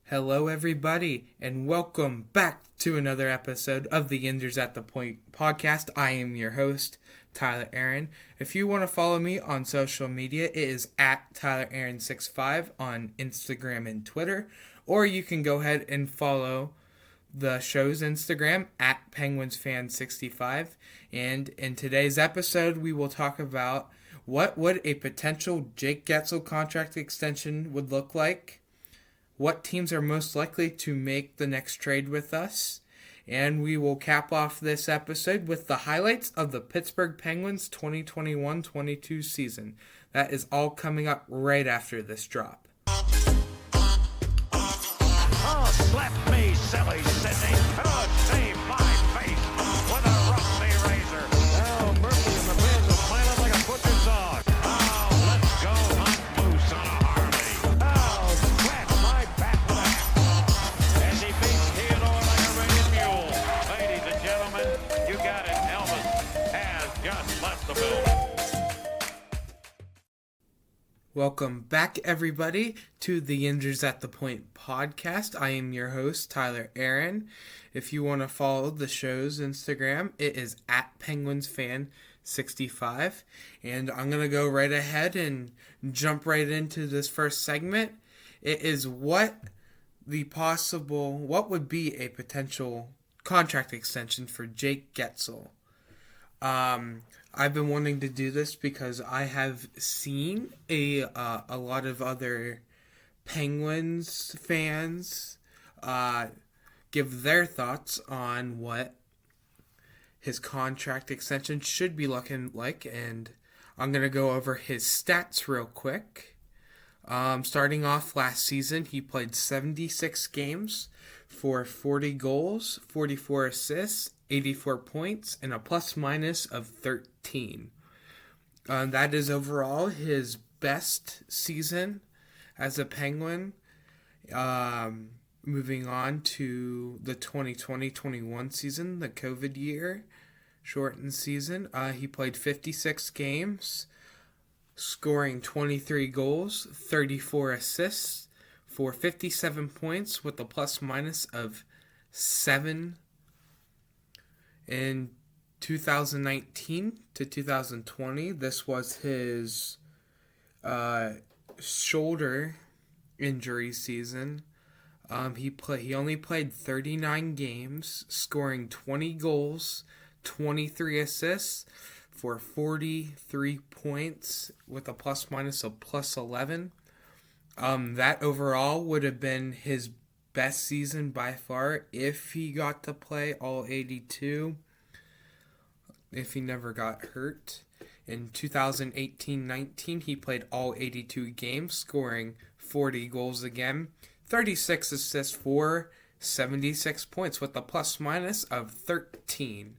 Hello, everybody, and welcome back to another episode of the Enders at the Point podcast. I am your host, Tyler Aaron. If you want to follow me on social media, it is at TylerAaron65 on Instagram and Twitter, or you can go ahead and follow the show's Instagram at PenguinsFan65. And in today's episode, we will talk about what would a potential Jake Guentzel contract extension would look like, what teams are most likely to make the next trade with us, and we will cap off this episode with the highlights of the Pittsburgh Penguins 2021-22 season. That is all coming up right after this drop. Oh, slap me, silly Sydney. Oh, save my face with a rusty razor. Oh, Murphy and the fans are smiling like a butcher's dog. Oh, let's go hunt moose on a Harley. Oh, scratch my back with a hat. As he beats Theodore like a rated mule. Ladies and gentlemen, you got it. Elvis has just left the building. Welcome back, everybody, to the Enders at the Point podcast. I am your host, Tyler Aaron. If you want to follow the show's Instagram, it is at PenguinsFan65. And I'm going to go right ahead and jump right into this first segment. It is what would be a potential contract extension for Jake Guentzel. I've been wanting to do this because I have seen a lot of other Penguins fans give their thoughts on what his contract extension should be looking like, and I'm going to go over his stats real quick. Starting off last season, he played 76 games for 40 goals, 44 assists, 84 points, and a plus-minus of 13. That is overall his best season as a Penguin. Moving on to the 2020-21 season, the COVID year, shortened season. He played 56 games, scoring 23 goals, 34 assists, for 57 points with a plus-minus of 7. In 2019 to 2020, this was his shoulder injury season. He only played 39 games, scoring 20 goals, 23 assists for 43 points with a plus-minus of plus 11. That overall would have been his best season by far if he got to play all 82, if he never got hurt. In 2018-19, he played all 82 games, scoring 40 goals again, 36 assists for 76 points with a plus-minus of 13.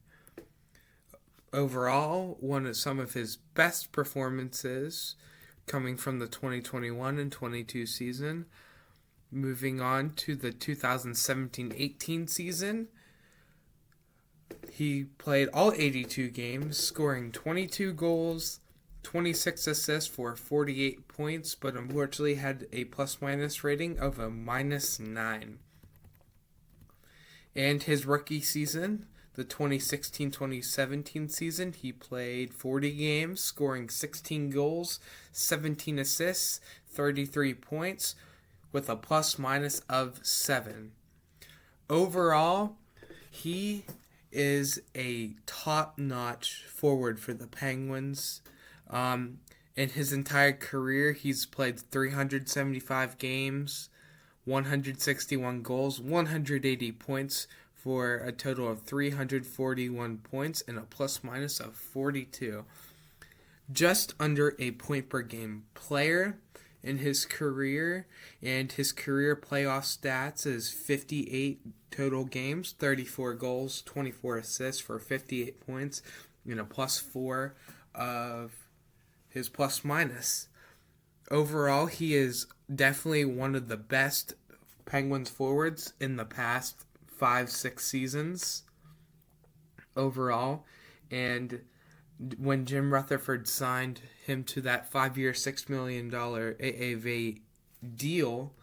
Overall, some of his best performances coming from the 2021 and 22 season. Moving on to the 2017-18 season, he played all 82 games, scoring 22 goals, 26 assists for 48 points, but unfortunately had a plus-minus rating of a -9. And his rookie season, the 2016-2017 season, he played 40 games, scoring 16 goals, 17 assists, 33 points, with a plus-minus of 7. Overall, he is a top-notch forward for the Penguins. In his entire career, he's played 375 games, 161 goals, 180 points, for a total of 341 points and a plus-minus of 42. Just under a point-per-game player in his career, and his career playoff stats is 58 total games, 34 goals, 24 assists for 58 points, and a +4 of his plus-minus. Overall, he is definitely one of the best Penguins forwards in the past 5-6 seasons overall, and when Jim Rutherford signed him to that 5-year, $6 million AAV deal,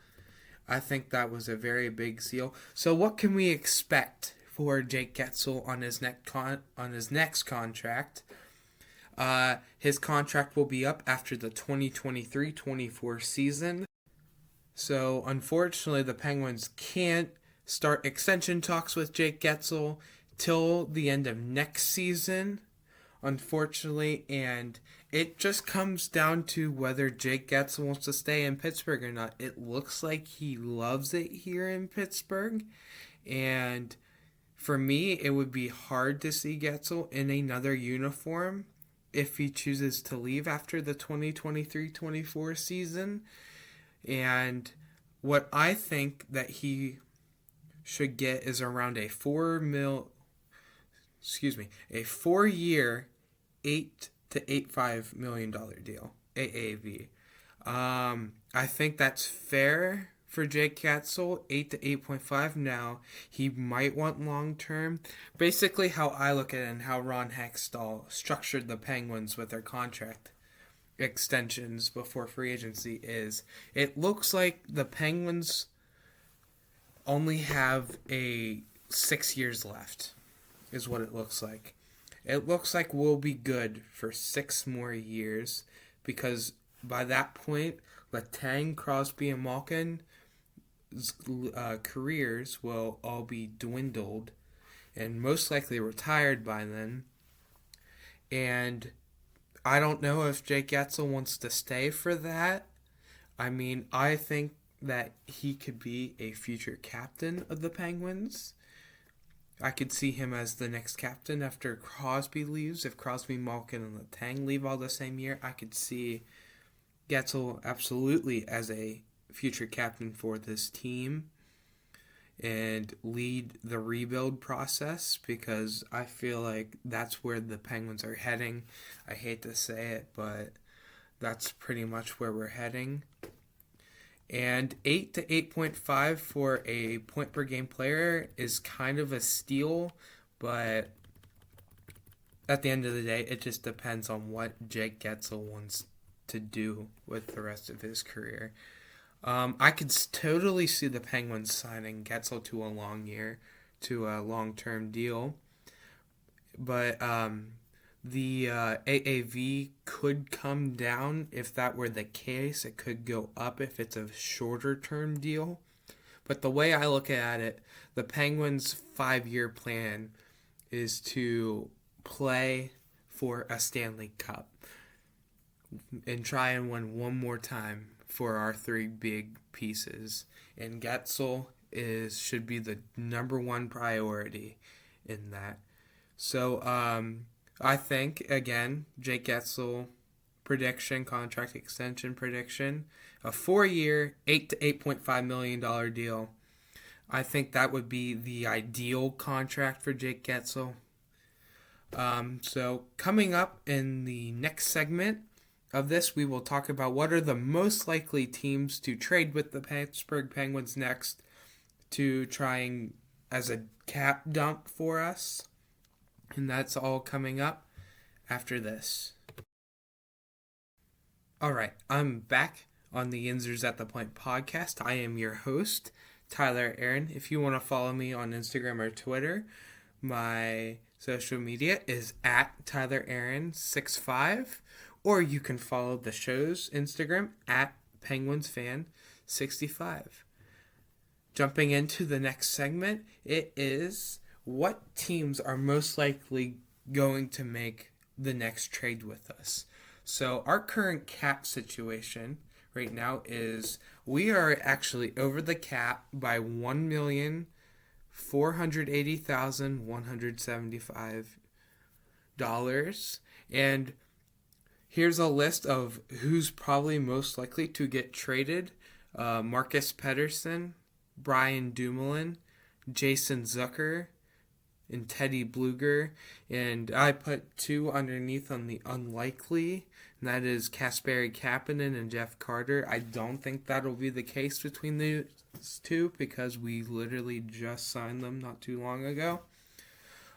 I think that was a very big steal. So what can we expect for Jake Guentzel on his next contract? His contract will be up after the 2023-24 season. So unfortunately, the Penguins can't start extension talks with Jake Guentzel till the end of next season, unfortunately, and it just comes down to whether Jake Guentzel wants to stay in Pittsburgh or not. It looks like he loves it here in Pittsburgh, and for me, it would be hard to see Guentzel in another uniform if he chooses to leave after the 2023-24 season. And what I think that he should get is around a 4-year, $8 to $8.5 million deal, AAV. I think that's fair for Jake Guentzel, 8 to 8.5 now. He might want long term. Basically, how I look at it and how Ron Hextall structured the Penguins with their contract extensions before free agency is, it looks like the Penguins only have 6 years left, is what it looks like. It looks like we'll be good for 6 more years, because by that point, Letang, Crosby, and Malkin's careers will all be dwindled and most likely retired by then. And I don't know if Jake Guentzel wants to stay for that. I mean, I think that he could be a future captain of the Penguins. I could see him as the next captain after Crosby leaves. If Crosby, Malkin, and Letang leave all the same year, I could see Guentzel absolutely as a future captain for this team and lead the rebuild process, because I feel like that's where the Penguins are heading. I hate to say it, but that's pretty much where we're heading. And 8 to 8.5 for a point per game player is kind of a steal, but at the end of the day, it just depends on what Jake Guentzel wants to do with the rest of his career. I could totally see the Penguins signing Guentzel to a long-term deal, but the AAV could come down if that were the case. It could go up if it's a shorter-term deal. But the way I look at it, the Penguins' 5-year plan is to play for a Stanley Cup and try and win one more time for our 3 big pieces. And Guentzel should be the number one priority in that. So I think, again, Jake Guentzel prediction, contract extension prediction, a 4-year, $8 to $8.5 million deal. I think that would be the ideal contract for Jake Guentzel. So coming up in the next segment of this, we will talk about what are the most likely teams to trade with the Pittsburgh Penguins next to trying as a cap dump for us. And that's all coming up after this. Alright, I'm back on the Yinzers at the Point podcast. I am your host, Tyler Aaron. If you want to follow me on Instagram or Twitter, my social media is at TylerAaron65. Or you can follow the show's Instagram at PenguinsFan65. Jumping into the next segment, it is what teams are most likely going to make the next trade with us. So our current cap situation right now is we are actually over the cap by $1,480,175. And here's a list of who's probably most likely to get traded. Marcus Pettersson, Brian Dumoulin, Jason Zucker, and Teddy Bluger. And I put 2 underneath on the unlikely, and that is Kasperi Kapanen and Jeff Carter. I don't think that'll be the case between these 2 because we literally just signed them not too long ago.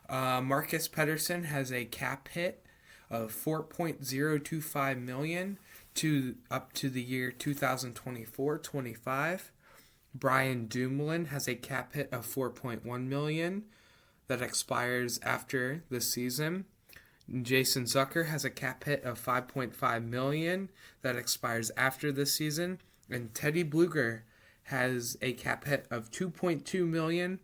Marcus Pettersson has a cap hit of $4.025 million up to the year 2024-25. Brian Dumoulin has a cap hit of $4.1 million that expires after the season. Jason Zucker has a cap hit of $5.5 million that expires after this season. And Teddy Bluger has a cap hit of $2.2 million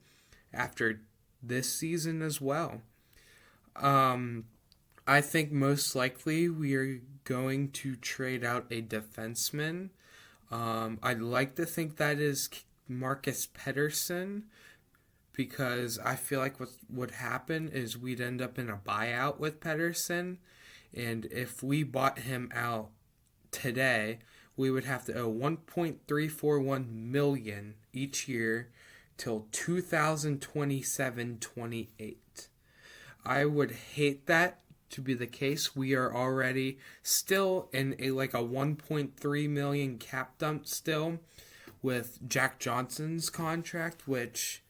after this season as well. I think most likely we are going to trade out a defenseman. I'd like to think that is Marcus Pettersson, because I feel like what would happen is we'd end up in a buyout with Pettersson, and if we bought him out today, we would have to owe $1.341 million each year till 2027-28. I would hate that to be the case. We are already still in a $1.3 million cap dump still with Jack Johnson's contract, which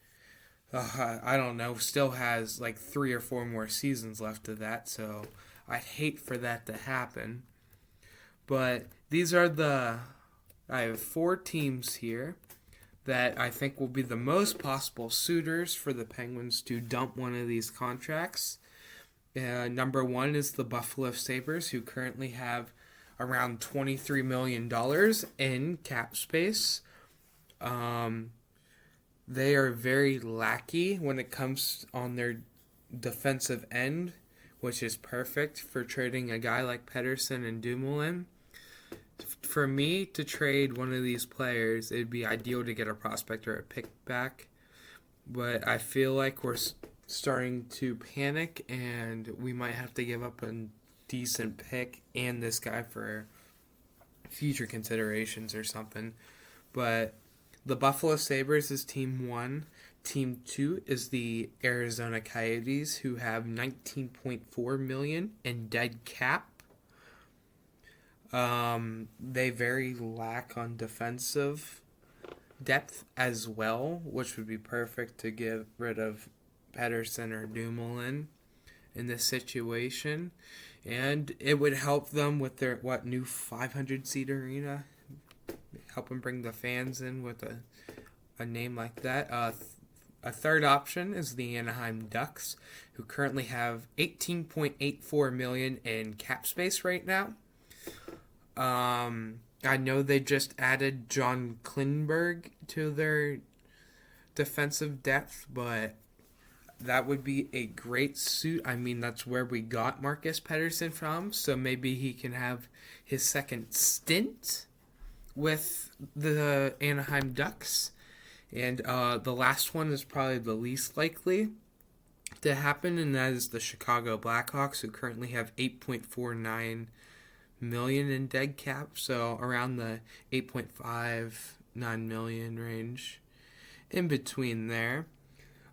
I don't know, still has 3 or 4 more seasons left of that, so I'd hate for that to happen. But these are I have 4 teams here that I think will be the most possible suitors for the Penguins to dump one of these contracts. Number 1 is the Buffalo Sabres, who currently have around $23 million in cap space. They are very lackey when it comes on their defensive end, which is perfect for trading a guy like Pettersson and Dumoulin. For me to trade one of these players, it'd be ideal to get a prospect or a pick back. But I feel like we're starting to panic, and we might have to give up a decent pick and this guy for future considerations or something. But the Buffalo Sabres is team 1. Team 2 is the Arizona Coyotes, who have $19.4 million in dead cap. They very lack on defensive depth as well, which would be perfect to get rid of Pettersson or Dumoulin in this situation. And it would help them with their new 500-seat arena. Help them bring the fans in with a name like that. A third option is the Anaheim Ducks, who currently have $18.84 million in cap space right now. I know they just added John Klingberg to their defensive depth, but that would be a great suit. I mean, that's where we got Marcus Pettersson from, so maybe he can have his second stint with the Anaheim Ducks. And the last one is probably the least likely to happen, and that is the Chicago Blackhawks, who currently have $8.49 million in dead cap, so around the $8.59 million range, in between there.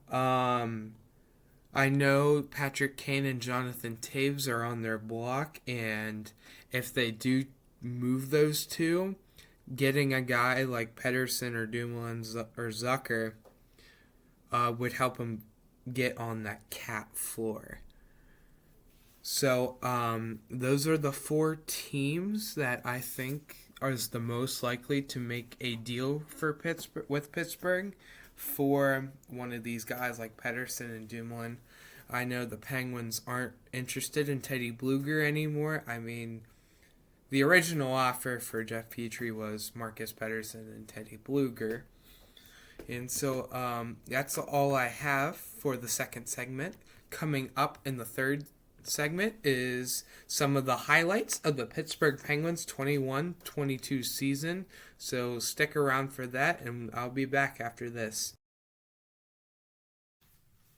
I know Patrick Kane and Jonathan Toews are on their block, and if they do move those two, getting a guy like Pettersson or Dumoulin or Zucker would help him get on that cap floor. So those are the 4 teams that I think are the most likely to make a deal for Pittsburgh for one of these guys like Pettersson and Dumoulin. I know the Penguins aren't interested in Teddy Bluger anymore. I mean, the original offer for Jeff Petrie was Marcus Pettersson and Teddy Bluger. And so that's all I have for the second segment. Coming up in the third segment is some of the highlights of the Pittsburgh Penguins 21-22 season. So stick around for that, and I'll be back after this.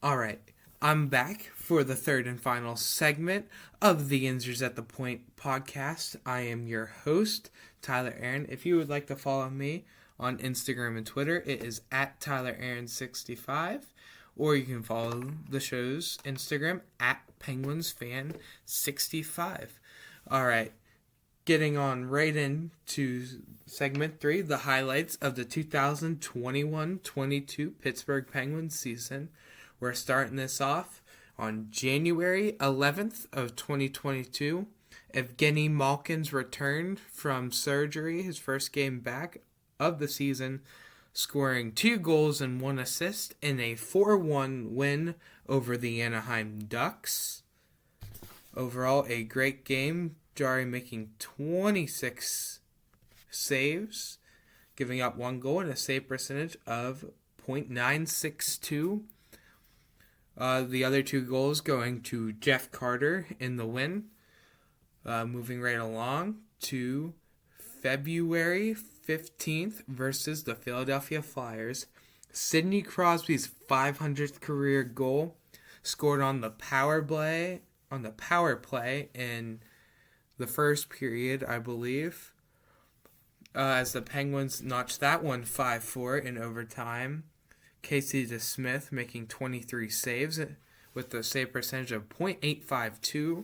All right, I'm back for the third and final segment of the Insers at the Point podcast. I am your host, Tyler Aaron. If you would like to follow me on Instagram and Twitter, it is at TylerAaron65. Or you can follow the show's Instagram at PenguinsFan65. All right, getting on right into segment 3, the highlights of the 2021-22 Pittsburgh Penguins season. We're starting this off on January 11th of 2022. Evgeny Malkin's returned from surgery, his first game back of the season, scoring 2 goals and 1 assist in a 4-1 win over the Anaheim Ducks. Overall, a great game. Jarry making 26 saves, giving up 1 goal and a save percentage of .962. The other 2 goals going to Jeff Carter in the win. Moving right along to February 15th versus the Philadelphia Flyers. Sidney Crosby's 500th career goal, scored on the power play in the first period, I believe, as the Penguins notched that one 5-4 in overtime. Casey DeSmith making 23 saves with a save percentage of .852.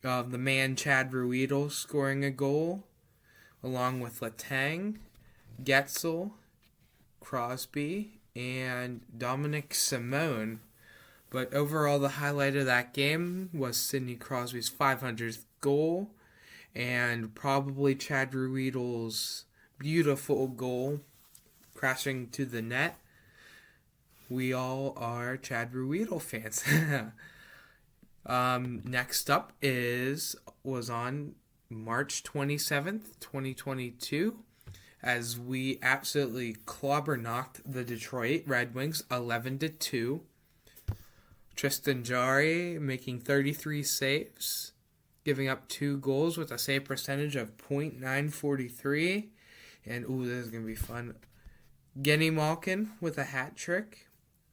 The man Chad Ruedel scoring a goal, along with Letang, Guentzel, Crosby, and Dominic Simone. But overall, the highlight of that game was Sidney Crosby's 500th goal, and probably Chad Ruedel's beautiful goal crashing to the net. We all are Chad Ruedel fans. Next up was on March 27th, 2022, as we absolutely clobber-knocked the Detroit Red Wings 11-2. Tristan Jarry making 33 saves, giving up 2 goals with a save percentage of .943. And, this is going to be fun. Genny Malkin with a hat trick.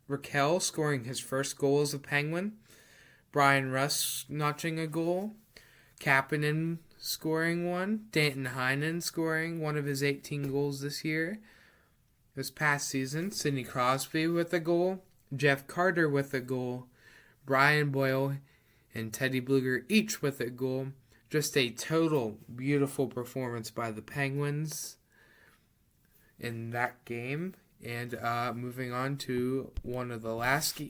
Raquel scoring his first goal as a Penguin. Brian Russ notching a goal. Kapanen scoring one. Danton Heinen scoring one of his 18 goals this past season. Sidney Crosby with a goal. Jeff Carter with a goal. Brian Boyle and Teddy Bluger each with a goal. Just a total beautiful performance by the Penguins in that game. And moving on to one of the last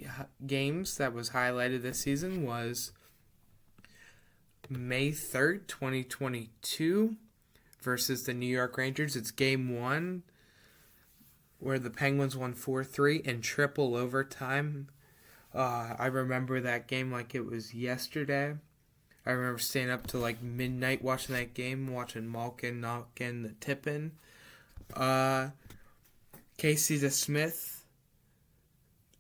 games that was highlighted this season was May 3rd, 2022 versus the New York Rangers. It's game 1 where the Penguins won 4-3 in triple overtime. I remember that game like it was yesterday. I remember staying up till like midnight watching that game, watching Malkin knock in the tip-in. Casey DeSmith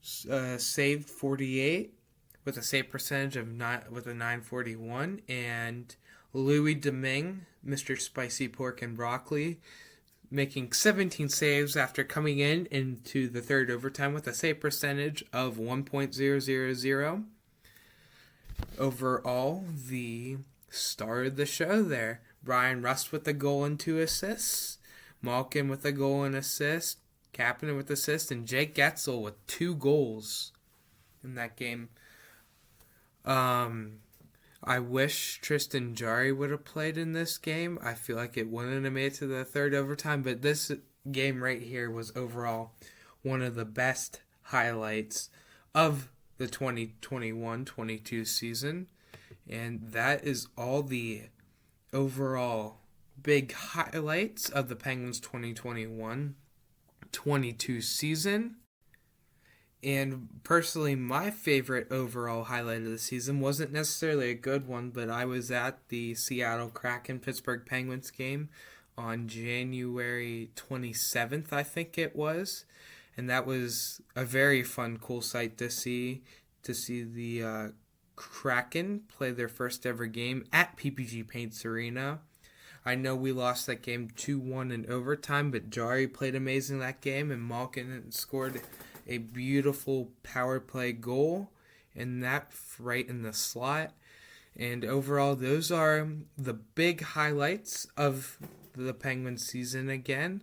saved 48 with a save percentage of with a .941, and Louis Domingue, Mr. Spicy Pork and Broccoli, making 17 saves after coming into the third overtime with a save percentage of 1.000. Overall, the star of the show there, Brian Rust with a goal and 2 assists, Malkin with a goal and assist, Kapanen with assist, and Jake Guentzel with 2 goals in that game. I wish Tristan Jarry would have played in this game. I feel like it wouldn't have made it to the third overtime, but this game right here was overall one of the best highlights of the 2021-22 season. And that is all the overall big highlights of the Penguins 2021-22 season. And personally, my favorite overall highlight of the season wasn't necessarily a good one, but I was at the Seattle Kraken Pittsburgh Penguins game on January 27th, I think it was. And that was a very fun, cool sight to see the Kraken play their first ever game at PPG Paints Arena. I know we lost that game 2-1 in overtime, but Jarry played amazing that game, and Malkin scored a beautiful power play goal, and that right in the slot. And overall, those are the big highlights of the Penguins season again.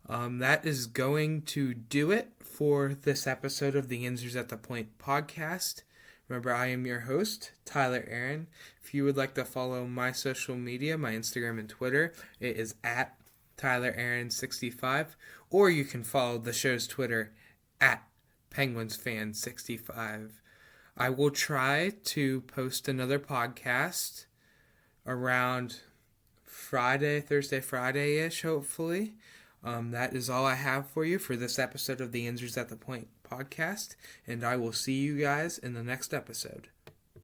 That is going to do it for this episode of the Insers at the Point podcast. Remember, I am your host, Tyler Aaron. If you would like to follow my social media, my Instagram and Twitter, it is at TylerAaron65, or you can follow the show's Twitter at PenguinsFan65. I will try to post another podcast around Thursday, Friday-ish, hopefully. That is all I have for you for this episode of the Answers at the Point podcast, and I will see you guys in the next episode.